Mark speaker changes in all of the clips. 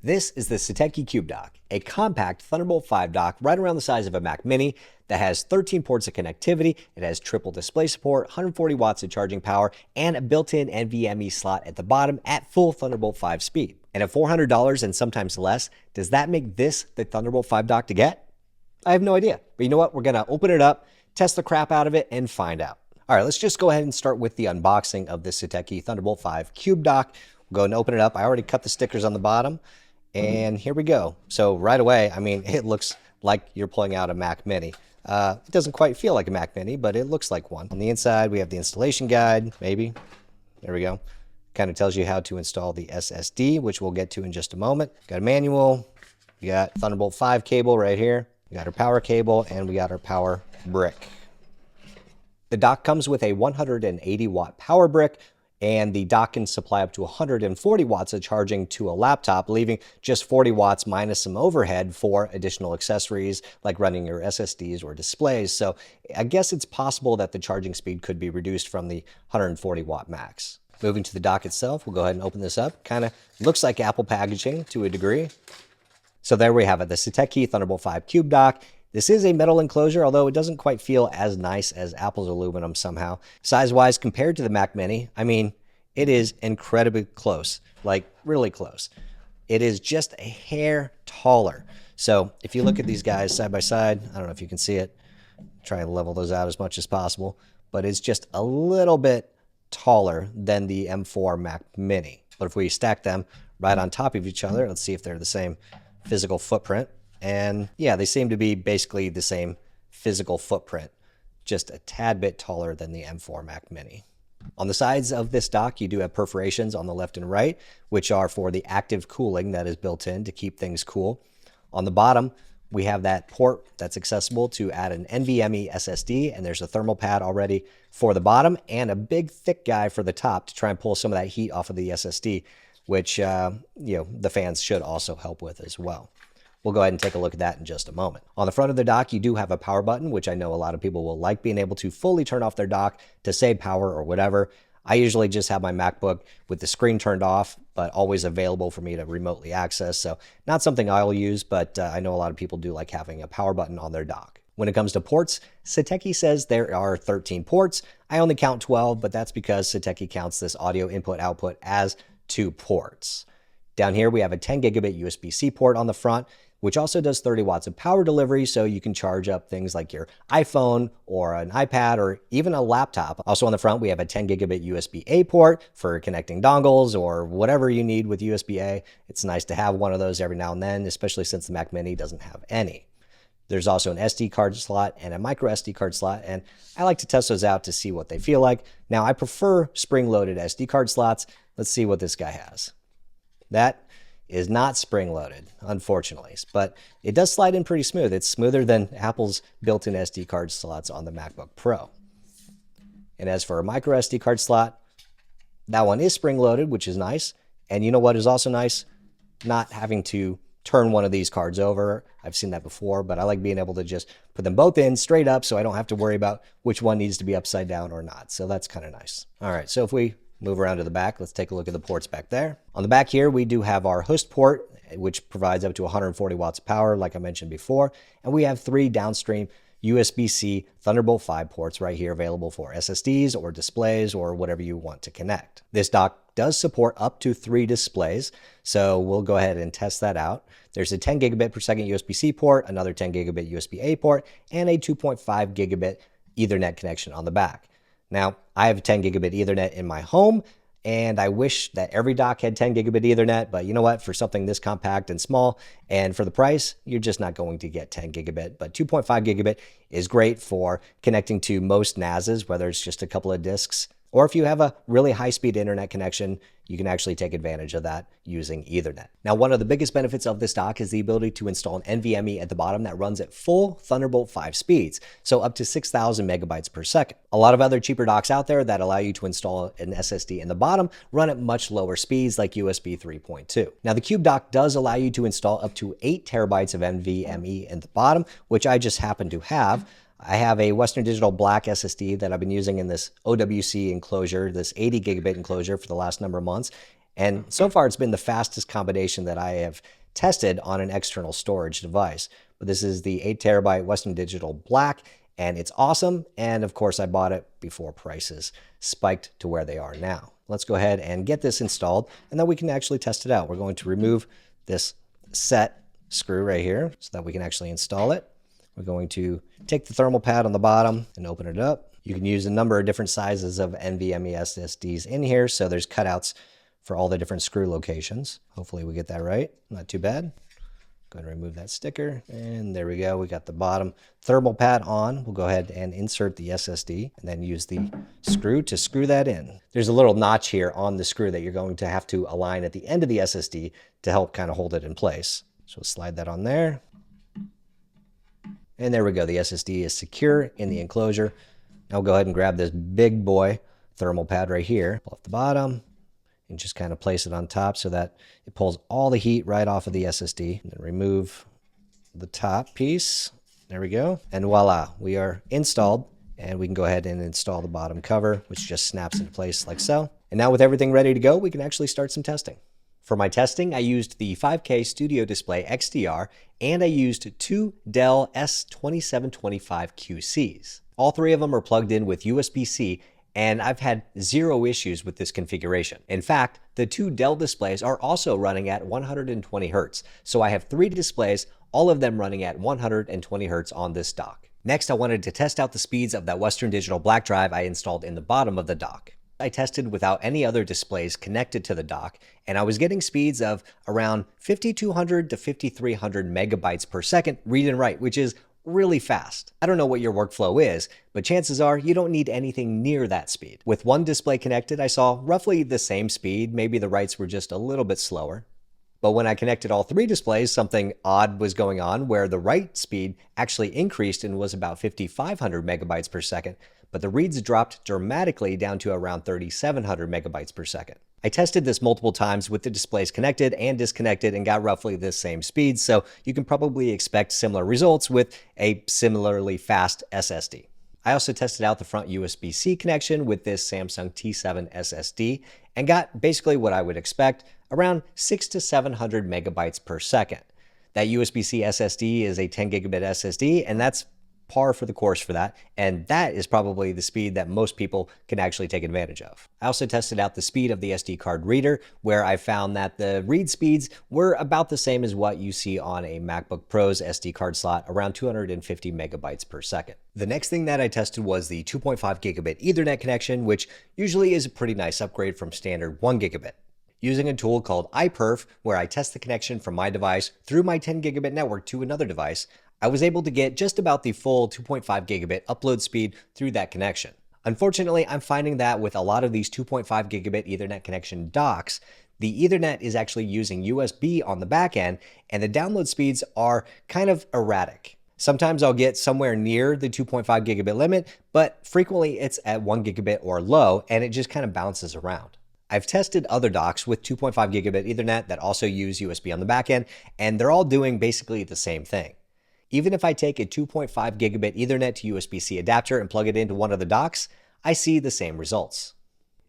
Speaker 1: This is the Satechi Cube Dock, a compact Thunderbolt 5 dock right around the size of a Mac Mini that has 13 ports of connectivity. It has triple display support, 140 watts of charging power, and a built-in NVMe slot at the bottom at full Thunderbolt 5 speed. And at $400 and sometimes less, does that make this the Thunderbolt 5 dock to get? I have no idea. But you know what? We're going to open it up, test the crap out of it, and find out. All right, let's just go ahead and start with the unboxing of the Satechi Thunderbolt 5 Cube Dock. We'll go and open it up. I already cut the stickers on the bottom. And here we go. So right away, I mean, it looks like you're pulling out a Mac Mini. It doesn't quite feel like a Mac Mini, but it looks like one. On the inside, we have the installation guide, maybe. There we go. Kind of tells you how to install the SSD, which we'll get to in just a moment. Got a manual. We got Thunderbolt 5 cable right here. We got our power cable, and we got our power brick. The dock comes with a 180 watt power brick, and the dock can supply up to 140 watts of charging to a laptop, leaving just 40 watts minus some overhead for additional accessories like running your SSDs or displays. So I guess it's possible that the charging speed could be reduced from the 140 watt max. Moving to the dock itself, we'll go ahead and open this up. Kind of looks like Apple packaging to a degree. So there we have it, the Satechi Thunderbolt 5 Cube Dock. This is a metal enclosure, although it doesn't quite feel as nice as Apple's aluminum somehow. Size-wise, compared to the Mac Mini, I mean, it is incredibly close, like really close. It is just a hair taller. So if you look at these guys side by side, I don't know if you can see it, try and level those out as much as possible, but it's just a little bit taller than the M4 Mac Mini. But if we stack them right on top of each other, let's see if they're the same physical footprint. And yeah, they seem to be basically the same physical footprint, just a tad bit taller than the M4 Mac Mini. On the sides of this dock, you do have perforations on the left and right, which are for the active cooling that is built in to keep things cool. On the bottom, we have that port that's accessible to add an NVMe SSD, and there's a thermal pad already for the bottom and a big thick guy for the top to try and pull some of that heat off of the SSD, which the fans should also help with as well. We'll go ahead and take a look at that in just a moment. On the front of the dock, you do have a power button, which I know a lot of people will like being able to fully turn off their dock to save power or whatever. I usually just have my MacBook with the screen turned off, but always available for me to remotely access. So not something I'll use, but I know a lot of people do like having a power button on their dock. When it comes to ports, Satechi says there are 13 ports. I only count 12, but that's because Satechi counts this audio input-output as 2 ports. Down here, we have a 10 gigabit USB-C port on the front, which also does 30 watts of power delivery, so you can charge up things like your iPhone or an iPad or even a laptop. Also on the front, we have a 10 gigabit USB-A port for connecting dongles or whatever you need with USB-A. It's nice to have one of those every now and then, especially since the Mac Mini doesn't have any. There's also an SD card slot and a micro SD card slot, and I like to test those out to see what they feel like. Now, I prefer spring-loaded SD card slots. Let's see what this guy has. That is not spring-loaded, unfortunately, but it does slide in pretty smooth. It's smoother than Apple's built-in SD card slots on the MacBook Pro. And as for a micro SD card slot, that one is spring-loaded, which is nice. And you know what is also nice? Not having to turn one of these cards over. I've seen that before, but I like being able to just put them both in straight up so I don't have to worry about which one needs to be upside down or not. So that's kind of nice. All right, so if we move around to the back, let's take a look at the ports back there. On the back here, we do have our host port, which provides up to 140 watts of power, like I mentioned before. And we have 3 downstream USB-C Thunderbolt 5 ports right here available for SSDs or displays or whatever you want to connect. This dock does support up to 3 displays, so we'll go ahead and test that out. There's a 10 gigabit per second USB-C port, another 10 gigabit USB-A port, and a 2.5 gigabit Ethernet connection on the back. Now, I have 10 gigabit Ethernet in my home, and I wish that every dock had 10 gigabit Ethernet, but you know what? For something this compact and small, and for the price, you're just not going to get 10 gigabit. But 2.5 gigabit is great for connecting to most NASs, whether it's just a couple of disks, or if you have a really high-speed internet connection, you can actually take advantage of that using Ethernet. Now, one of the biggest benefits of this dock is the ability to install an NVMe at the bottom that runs at full Thunderbolt 5 speeds, so up to 6,000 megabytes per second. A lot of other cheaper docks out there that allow you to install an SSD in the bottom run at much lower speeds like USB 3.2. Now, the Cube Dock does allow you to install up to 8 terabytes of NVMe in the bottom, which I just happen to have. I have a Western Digital Black SSD that I've been using in this OWC enclosure, this 80 gigabit enclosure for the last number of months. And so far, it's been the fastest combination that I have tested on an external storage device. But this is the 8 terabyte Western Digital Black, and it's awesome. And of course, I bought it before prices spiked to where they are now. Let's go ahead and get this installed, and then we can actually test it out. We're going to remove this set screw right here so that we can actually install it. We're going to take the thermal pad on the bottom and open it up. You can use a number of different sizes of NVMe SSDs in here, so there's cutouts for all the different screw locations. Hopefully we get that right. Not too bad. Go ahead and remove that sticker. And there we go. We got the bottom thermal pad on. We'll go ahead and insert the SSD and then use the screw to screw that in. There's a little notch here on the screw that you're going to have to align at the end of the SSD to help kind of hold it in place. So we'll slide that on there. And there we go. The SSD is secure in the enclosure. Now we'll go ahead and grab this big boy thermal pad right here, pull off the bottom, and just kind of place it on top so that it pulls all the heat right off of the SSD. And then remove the top piece. There we go. And voila, we are installed, and we can go ahead and install the bottom cover, which just snaps into place like so. And now with everything ready to go, we can actually start some testing. For my testing, I used the 5K Studio Display XDR, and I used 2 Dell S2725QCs. All 3 of them are plugged in with USB-C, and I've had 0 issues with this configuration. In fact, the 2 Dell displays are also running at 120 Hz. So I have 3 displays, all of them running at 120 Hz on this dock. Next, I wanted to test out the speeds of that Western Digital Black drive I installed in the bottom of the dock. I tested without any other displays connected to the dock, and I was getting speeds of around 5,200 to 5,300 megabytes per second read and write, which is really fast. I don't know what your workflow is, but chances are you don't need anything near that speed. With one display connected, I saw roughly the same speed. Maybe the writes were just a little bit slower. But when I connected all 3 displays, something odd was going on where the write speed actually increased and was about 5,500 megabytes per second, but the reads dropped dramatically down to around 3,700 megabytes per second. I tested this multiple times with the displays connected and disconnected and got roughly the same speed, so you can probably expect similar results with a similarly fast SSD. I also tested out the front USB-C connection with this Samsung T7 SSD and got basically what I would expect, around 600 to 700 megabytes per second. That USB-C SSD is a 10 gigabit SSD, and that's par for the course for that, and that is probably the speed that most people can actually take advantage of. I also tested out the speed of the SD card reader, where I found that the read speeds were about the same as what you see on a MacBook Pro's SD card slot, around 250 megabytes per second. The next thing that I tested was the 2.5 gigabit Ethernet connection, which usually is a pretty nice upgrade from standard 1 gigabit. Using a tool called iPerf, where I test the connection from my device through my 10 gigabit network to another device, I was able to get just about the full 2.5 gigabit upload speed through that connection. Unfortunately, I'm finding that with a lot of these 2.5 gigabit Ethernet connection docks, the Ethernet is actually using USB on the back end, and the download speeds are kind of erratic. Sometimes I'll get somewhere near the 2.5 gigabit limit, but frequently it's at 1 gigabit or low, and it just kind of bounces around. I've tested other docks with 2.5 gigabit Ethernet that also use USB on the back end, and they're all doing basically the same thing. Even if I take a 2.5 gigabit Ethernet to USB-C adapter and plug it into one of the docks, I see the same results.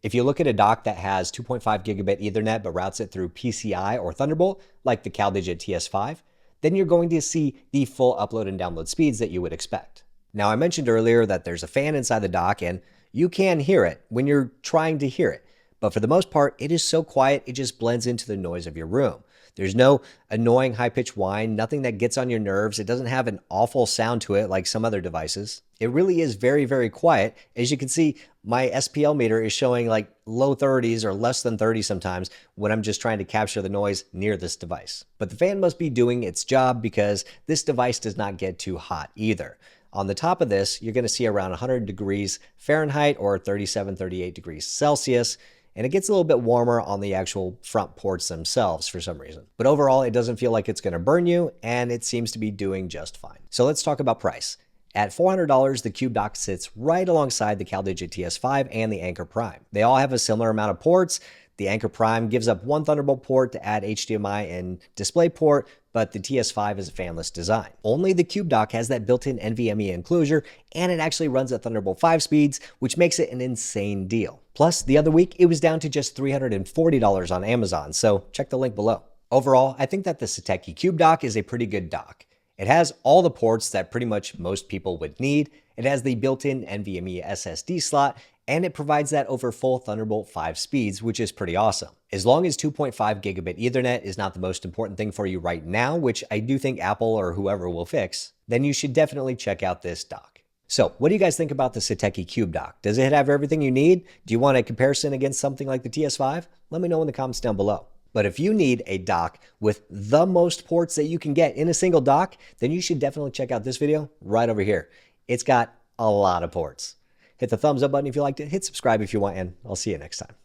Speaker 1: If you look at a dock that has 2.5 gigabit Ethernet but routes it through PCI or Thunderbolt, like the CalDigit TS5, then you're going to see the full upload and download speeds that you would expect. Now, I mentioned earlier that there's a fan inside the dock, and you can hear it when you're trying to hear it. But for the most part, it is so quiet, it just blends into the noise of your room. There's no annoying high-pitched whine, nothing that gets on your nerves. It doesn't have an awful sound to it like some other devices. It really is very, very quiet. As you can see, my SPL meter is showing like low 30s or less than 30 sometimes when I'm just trying to capture the noise near this device. But the fan must be doing its job because this device does not get too hot either. On the top of this, you're going to see around 100 degrees Fahrenheit or 37, 38 degrees Celsius. And it gets a little bit warmer on the actual front ports themselves for some reason. But overall, it doesn't feel like it's going to burn you, and it seems to be doing just fine. So let's talk about price. At $400, the CubeDock sits right alongside the CalDigit TS5 and the Anker Prime. They all have a similar amount of ports. The Anker Prime gives up one Thunderbolt port to add HDMI and DisplayPort, but the TS5 is a fanless design. Only the CubeDock has that built-in NVMe enclosure, and it actually runs at Thunderbolt 5 speeds, which makes it an insane deal. Plus, the other week, it was down to just $340 on Amazon, so check the link below. Overall, I think that the Satechi Cube Dock is a pretty good dock. It has all the ports that pretty much most people would need. It has the built-in NVMe SSD slot, and it provides that over full Thunderbolt 5 speeds, which is pretty awesome. As long as 2.5 gigabit Ethernet is not the most important thing for you right now, which I do think Apple or whoever will fix, then you should definitely check out this dock. So what do you guys think about the Satechi Cube Dock? Does it have everything you need? Do you want a comparison against something like the TS5? Let me know in the comments down below. But if you need a dock with the most ports that you can get in a single dock, then you should definitely check out this video right over here. It's got a lot of ports. Hit the thumbs up button if you liked it, hit subscribe if you want, and I'll see you next time.